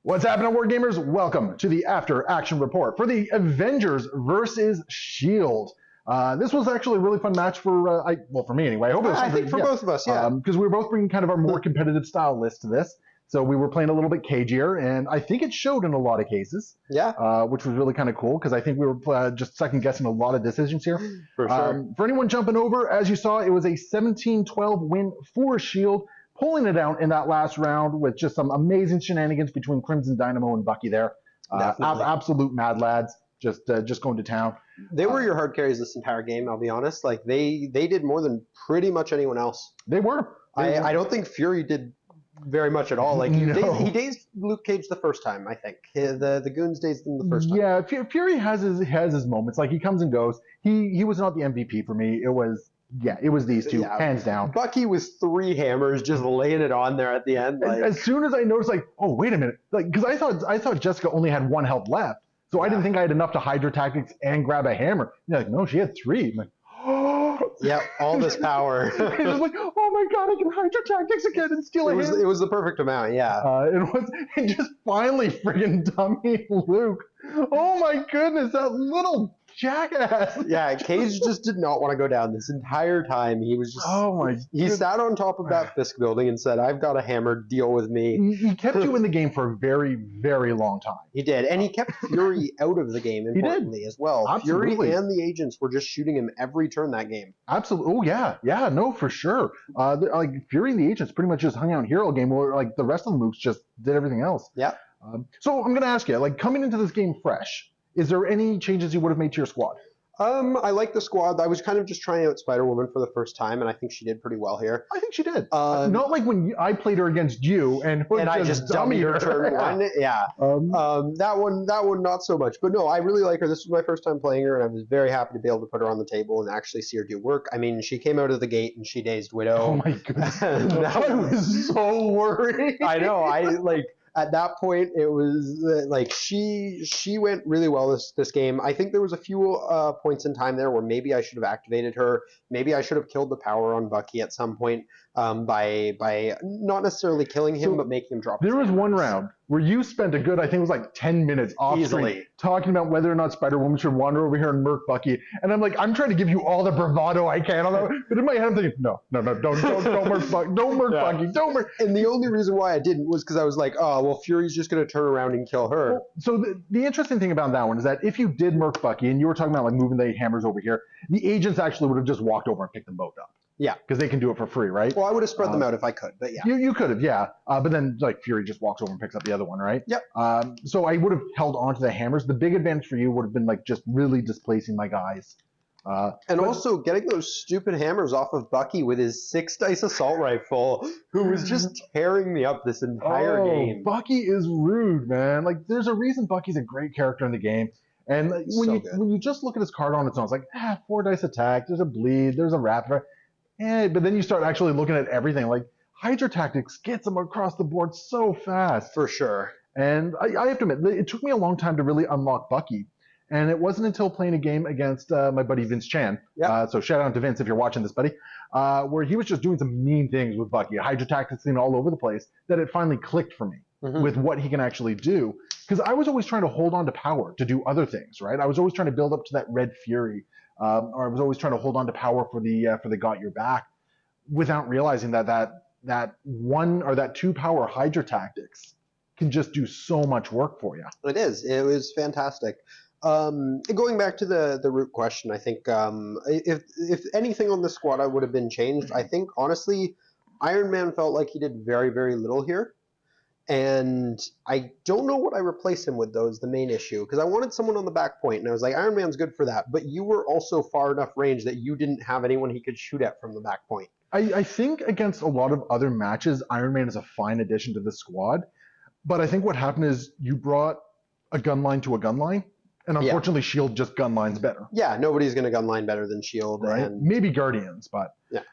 What's happening, Wargamers? Welcome to the After Action Report for the Avengers versus Shield. This was actually a really fun match for, for me anyway. I hope it was I think for both of us, yeah. Because we were both bringing kind of our more competitive style list to this. So we were playing a little bit cagier, and I think it showed in a lot of cases. Yeah. Which was really kind of cool, because I think we were just second-guessing a lot of decisions here. For sure. For anyone jumping over, as you saw, it was a 17-12 win for Shield, pulling it out in that last round with just some amazing shenanigans between Crimson Dynamo and Bucky there. Absolute mad lads, just going to town. They were your hard carries this entire game, I'll be honest. Like, they did more than pretty much anyone else. They were. I don't think Fury did very much at all. Like, he dazed Luke Cage the first time, I think. The Goons dazed him the first time. Yeah, Fury has his moments. Like, he comes and goes. He was not the MVP for me. It was these two, hands down. Bucky was 3 hammers, just laying it on there at the end. Like, as soon as I noticed, like, oh, wait a minute. Like, because I thought Jessica only had 1 health left. So I didn't think I had enough to Hydra Tactics and grab a hammer. And like, no, she had 3. I'm like, oh. Yep, all this power. It was like, oh my god, I can Hydra Tactics again and steal a hammer. It was the perfect amount, yeah. And just finally friggin' dummy Luke. Oh my goodness, that little jackass. Yeah, Cage just did not want to go down this entire time. He was just he sat on top of that Fisk building and said, I've got a hammer, deal with me. He kept you in the game for a very, very long time. He did, and he kept Fury out of the game, importantly, as well. Absolutely. Fury and the agents were just shooting him every turn that game. Absolutely. Oh, yeah, no, for sure. Like, Fury and the agents pretty much just hung out in hero game, where like the rest of the mooks just did everything else. Yeah. So I'm going to ask you, like, coming into this game fresh, is there any changes you would have made to your squad? I like the squad. I was kind of just trying out Spider-Woman for the first time, and I think she did pretty well here. I think she did. Not like when I played her against you, and I just dummied her turn 1. Yeah. That one not so much. But no, I really like her. This was my first time playing her, and I was very happy to be able to put her on the table and actually see her do work. I mean, she came out of the gate and she dazed Widow. Oh my goodness. I was so worried. I know. At that point, it was like she went really well this game. I think there was a few points in time there where maybe I should have activated her. Maybe I should have killed the power on Bucky at some point by not necessarily killing him, but making him drop. There was one round where you spent a good, I think it was like 10 minutes off screen talking about whether or not Spider-Woman should wander over here and murk Bucky. And I'm like, I'm trying to give you all the bravado I can on that. But in my head, I'm thinking, no, don't murk Bucky. Don't murk Bucky. Don't murk. And the only reason why I didn't was because I was like, oh, well, Fury's just going to turn around and kill her. Well, so the interesting thing about that one is that if you did murk Bucky, and you were talking about like moving the hammers over here, the agents actually would have just walked over and picked them both up. Yeah. Because they can do it for free, right? Well, I would have spread them out if I could, but yeah. You could have, yeah. But then, like, Fury just walks over and picks up the other one, right? Yep. So I would have held on to the hammers. The big advantage for you would have been, like, just really displacing my guys. Also getting those stupid hammers off of Bucky with his 6-dice assault rifle, who was just tearing me up this entire game. Bucky is rude, man. Like, there's a reason Bucky's a great character in the game. And when you just look at his card on its own, it's like, 4-dice attack, there's a bleed, there's a rapid. But then you start actually looking at everything. Like, Hydra Tactics gets them across the board so fast. For sure. And I have to admit, it took me a long time to really unlock Bucky. And it wasn't until playing a game against my buddy Vince Chan. Yep. So shout out to Vince if you're watching this, buddy. Where he was just doing some mean things with Bucky, Hydra Tactics all over the place, that it finally clicked for me with what he can actually do. Because I was always trying to hold on to power to do other things, right? I was always trying to build up to that Red Fury. Or I was always trying to hold on to power for the got your back, without realizing that 1 or that 2 power Hydra Tactics can just do so much work for you. It is. It was fantastic. Going back to the root question, I think if anything on the squad I would have been changed, I think honestly, Iron Man felt like he did very, very little here. And I don't know what I replace him with, though, is the main issue. Because I wanted someone on the back point, and I was like, Iron Man's good for that. But you were also far enough range that you didn't have anyone he could shoot at from the back point. I think against a lot of other matches, Iron Man is a fine addition to the squad. But I think what happened is you brought a gun line to a gun line. And unfortunately, Shield just gun lines better. Yeah, nobody's going to gun line better than Shield. Right? And maybe Guardians, but... Yeah.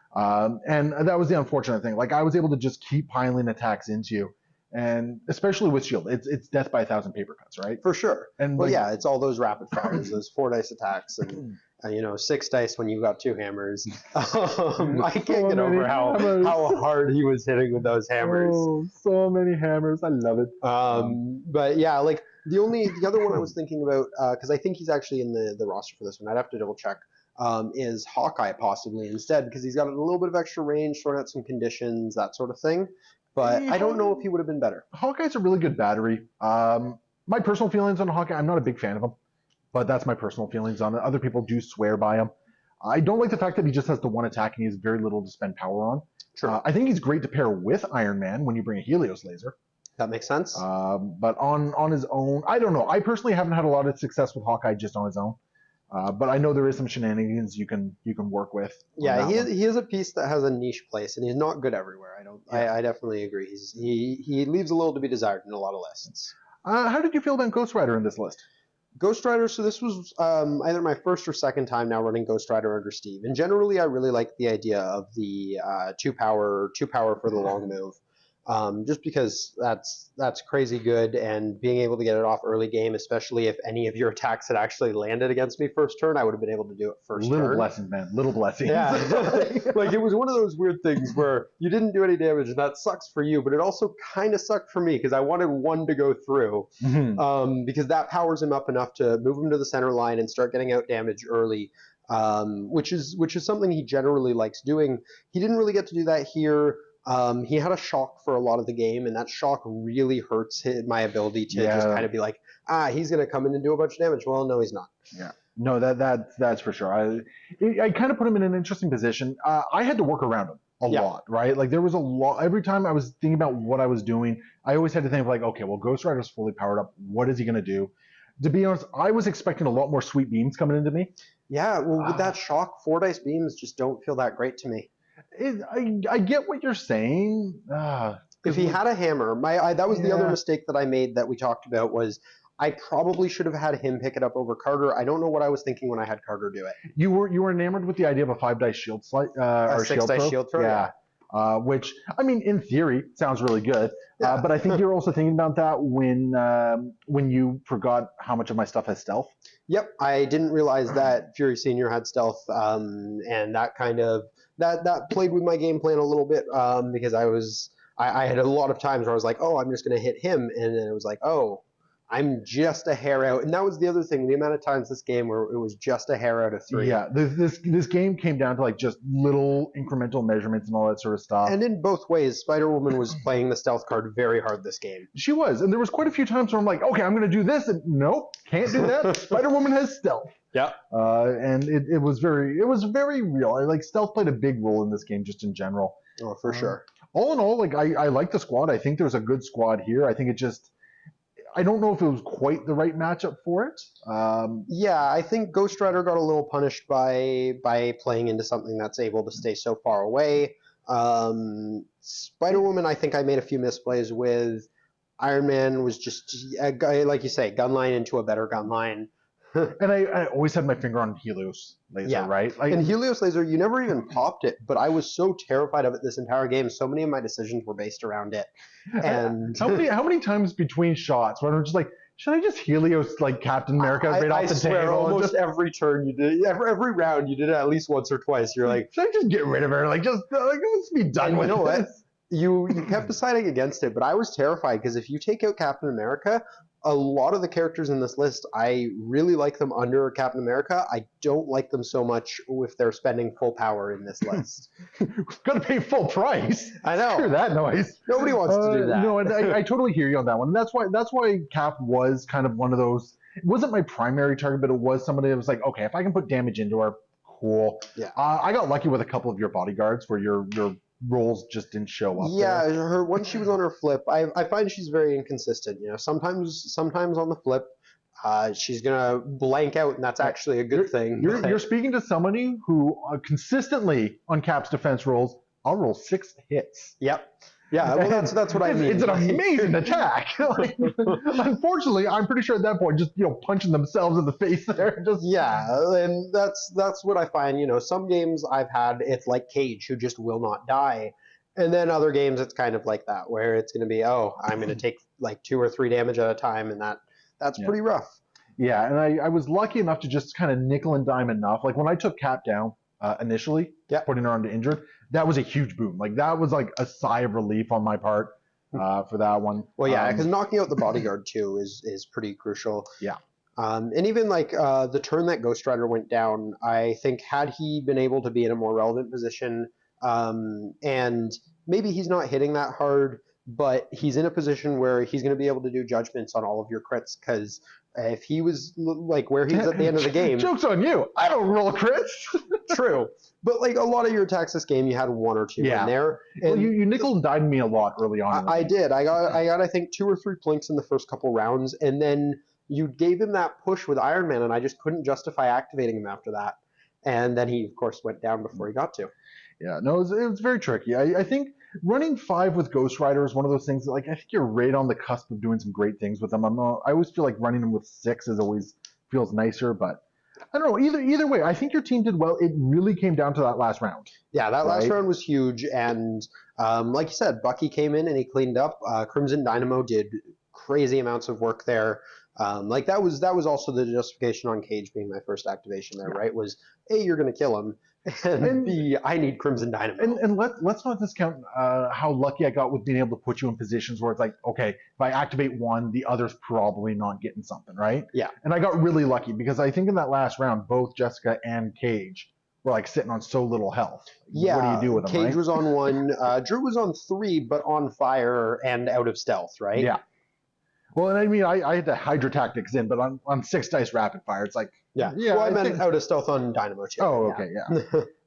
And that was the unfortunate thing. Like, I was able to just keep piling attacks into you. And especially with Shield, it's death by 1,000 paper cuts, right? For sure. And well, yeah, it's all those rapid fires, those 4-dice attacks, and 6 dice when you got 2 hammers. I can't So get over many hammers. how hard he was hitting with those hammers. Oh, so many hammers. I love it. But yeah, like the other one I was thinking about, because I think he's actually in the roster for this one. I'd have to double check. Is Hawkeye possibly instead, because he's got a little bit of extra range, throwing out some conditions, that sort of thing. But I don't know if he would have been better. Hawkeye's a really good battery. My personal feelings on Hawkeye, I'm not a big fan of him, but that's my personal feelings on it. Other people do swear by him. I don't like the fact that he just has the one attack and he has very little to spend power on. Sure. I think he's great to pair with Iron Man when you bring a Helios laser. That makes sense. But on his own, I don't know. I personally haven't had a lot of success with Hawkeye just on his own. But I know there is some shenanigans you can work with. Yeah, he is a piece that has a niche place, and he's not good everywhere. I definitely agree. He leaves a little to be desired in a lot of lists. How did you feel about Ghost Rider in this list? Ghost Rider, so this was either my first or second time now running Ghost Rider under Steve. And generally, I really like the idea of the 2 power for the long move. Just because that's crazy good, and being able to get it off early game, especially if any of your attacks had actually landed against me first turn, I would have been able to do it first turn. Little blessings, man. Little blessings. Yeah. Like, it was one of those weird things where you didn't do any damage, and that sucks for you, but it also kind of sucked for me because I wanted 1 to go through. Because that powers him up enough to move him to the center line and start getting out damage early. Which is something he generally likes doing. He didn't really get to do that here. He had a shock for a lot of the game, and that shock really hurts my ability to just kind of be like, he's going to come in and do a bunch of damage. Well, no, he's not. Yeah. No, that's for sure. I kind of put him in an interesting position. I had to work around him a lot, right? Like, there was a lot. Every time I was thinking about what I was doing, I always had to think of like, okay, well, Ghost Rider's fully powered up. What is he going to do? To be honest, I was expecting a lot more sweet beams coming into me. Yeah, well, with that shock, 4 dice beams just don't feel that great to me. I get what you're saying. If he had a hammer, that was the other mistake that I made that we talked about, was I probably should have had him pick it up over Carter. I don't know what I was thinking when I had Carter do it. You were enamored with the idea of a 5 dice shield slide, or 6 dice shield throw. Yeah. Which, I mean, in theory, sounds really good. Yeah. But I think you're also thinking about that when you forgot how much of my stuff has stealth. Yep, I didn't realize that Fury Senior had stealth, and that kind of that played with my game plan a little bit, because I had a lot of times where I was like, oh, I'm just going to hit him, and then it was like, oh, I'm just a hair out. And that was the other thing, the amount of times this game where it was just a hair out of 3. Yeah, this game came down to like just little incremental measurements and all that sort of stuff. And in both ways, Spider-Woman was playing the stealth card very hard this game. She was, and there was quite a few times where I'm like, okay, I'm going to do this, and nope, can't do that. Spider-Woman has stealth. Yeah. And it was very real. Like, stealth played a big role in this game just in general. Oh, for sure. All in all, like, I like the squad. I think there's a good squad here. I think I don't know if it was quite the right matchup for it. Yeah, I think Ghost Rider got a little punished by playing into something that's able to stay so far away. Spider-Woman, I think I made a few misplays with. Iron Man was just, like you say, gun line into a better gun line. And I always had my finger on Helios laser, right? Like, and Helios laser, you never even popped it, but I was so terrified of it this entire game. So many of my decisions were based around it. And how many times between shots where I'm just like, should I just Helios like Captain America right off the swear, table? Almost every turn you did, every round you did it at least once or twice. You're like, should I just get rid of her? Like, just let's be done with it. You know what? You kept deciding against it, but I was terrified because if you take out Captain America, a lot of the characters in this list, I really like them under Captain America. I don't like them so much if they're spending full power in this list. Gotta pay full price. I know. Screw that noise. Nobody wants to do that. No, I totally hear you on that one. And that's why Cap was kind of one of those. It wasn't my primary target, but it was somebody that was like, okay, if I can put damage into her, cool. Yeah. I got lucky with a couple of your bodyguards where your rolls just didn't show up. Yeah, her once she was on her flip, I find she's very inconsistent. You know, sometimes on the flip, she's gonna blank out, and that's actually a good thing. You're speaking to somebody who consistently on Cap's defense rolls, I'll roll 6 hits. Yep. Yeah, well, that's what I mean. It's an amazing attack. Like, unfortunately, I'm pretty sure at that point, just punching themselves in the face there. And that's what I find. You know, some games I've had, it's like Cage, who just will not die, and then other games it's kind of like that, where it's going to be, oh, I'm going to take like 2 or 3 damage at a time, and that's pretty rough. Yeah, and I was lucky enough to just kind of nickel and dime enough. Like when I took Cap down initially, Yeah. putting her onto injured, that was a huge boom. Like that was like a sigh of relief on my part for that one. Well, yeah, because knocking out the bodyguard too is pretty crucial. Yeah. And even like the turn that Ghost Rider went down, I think had he been able to be in a more relevant position, and maybe he's not hitting that hard, but he's in a position where he's going to be able to do judgments on all of your crits, because if he was like where he's at the end of the game, Joke's on you. I don't roll crits. true, but like a lot of your attacks this game, you had one or two in there. And well, you nickel and dimed me a lot early on. I did. I got I think 2 or 3 plinks in the first couple rounds, and then you gave him that push with Iron Man, and I just couldn't justify activating him after that. And then he, of course, went down before he got to. Yeah, no, it was very tricky. I think running 5 with Ghost Rider is one of those things that, like, I think you're right on the cusp of doing some great things with them. I always feel like running them with 6 is always feels nicer, but I don't know. Either way, I think your team did well. It really came down to that last round. Yeah, that last round was huge, and like you said, Bucky came in and he cleaned up. Crimson Dynamo did crazy amounts of work there. Like that was also the justification on Cage being my first activation there, right? Was A, you're going to kill him, and B, I need Crimson Dynamo. And let's not discount how lucky I got with being able to put you in positions where it's like, okay, if I activate one, the other's probably not getting something, right? Yeah. And I got really lucky because I think in that last round, both Jessica and Cage were like sitting on so little health. Yeah. What do you do with them? Cage right? was on 1, Drew was on 3, but on fire and out of stealth, right? Yeah. Well, and I mean, I had the Hydra Tactics in, but on 6 dice rapid fire, it's like, yeah. Well, I meant out of stealth on Dynamo too. Oh, okay, yeah.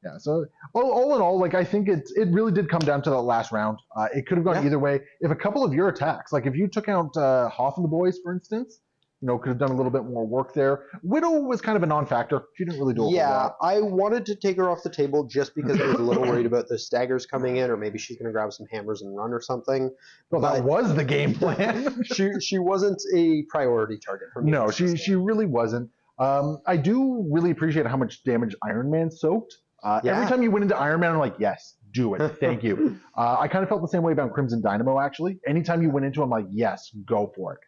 Yeah, so all in all, like I think it really did come down to that last round. It could have gone either way. If a couple of your attacks, like if you took out Hoff and the boys, for instance, could have done a little bit more work there. Widow was kind of a non-factor. She didn't really do a whole lot. I wanted to take her off the table just because I was a little worried about the staggers coming in, or maybe she's going to grab some hammers and run or something. Well, that was the game plan. she wasn't a priority target for me. No, she really wasn't. I do really appreciate how much damage Iron Man soaked. Every time you went into Iron Man, I'm like, yes, do it. Thank you. I kind of felt the same way about Crimson Dynamo, actually. Anytime you went into him, I'm like, yes, go for it.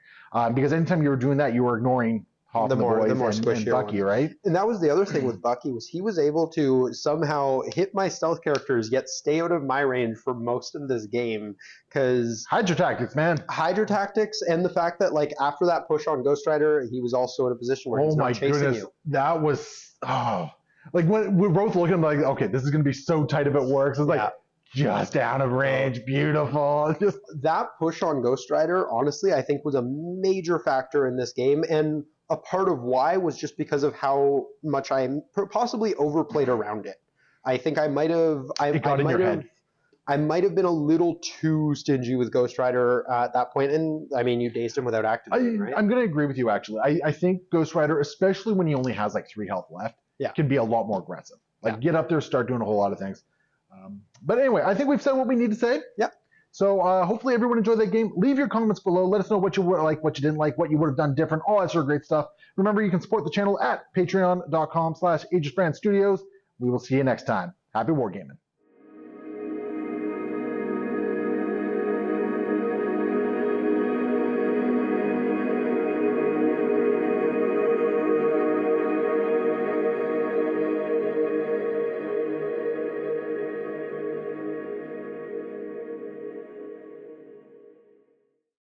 Because anytime you were doing that, you were ignoring Hoff and the boys and Bucky, right? And that was the other thing with Bucky, was he was able to somehow hit my stealth characters, yet stay out of my range for most of this game. Because Hydra Tactics, man. Hydra Tactics, and the fact that like after that push on Ghost Rider, he was also in a position where he's not chasing you. That was like when we're both looking like, okay, this is going to be so tight if it works. It's like just out of range, beautiful. Just that push on Ghost Rider, honestly, I think was a major factor in this game, and a part of why was just because of how much I possibly overplayed around it. I think I might have. I might have been a little too stingy with Ghost Rider at that point, and I mean, you dazed him without activating, right? I'm going to agree with you, actually. I think Ghost Rider, especially when he only has like 3 health left, can be a lot more aggressive. Like, get up there, start doing a whole lot of things. But anyway, I think we've said what we need to say. Yep. So hopefully everyone enjoyed that game. Leave your comments below. Let us know what you like, what you didn't like, what you would have done different, all that sort of great stuff. Remember, you can support the channel at patreon.com/AegisBrandStudios. We will see you next time. Happy wargaming.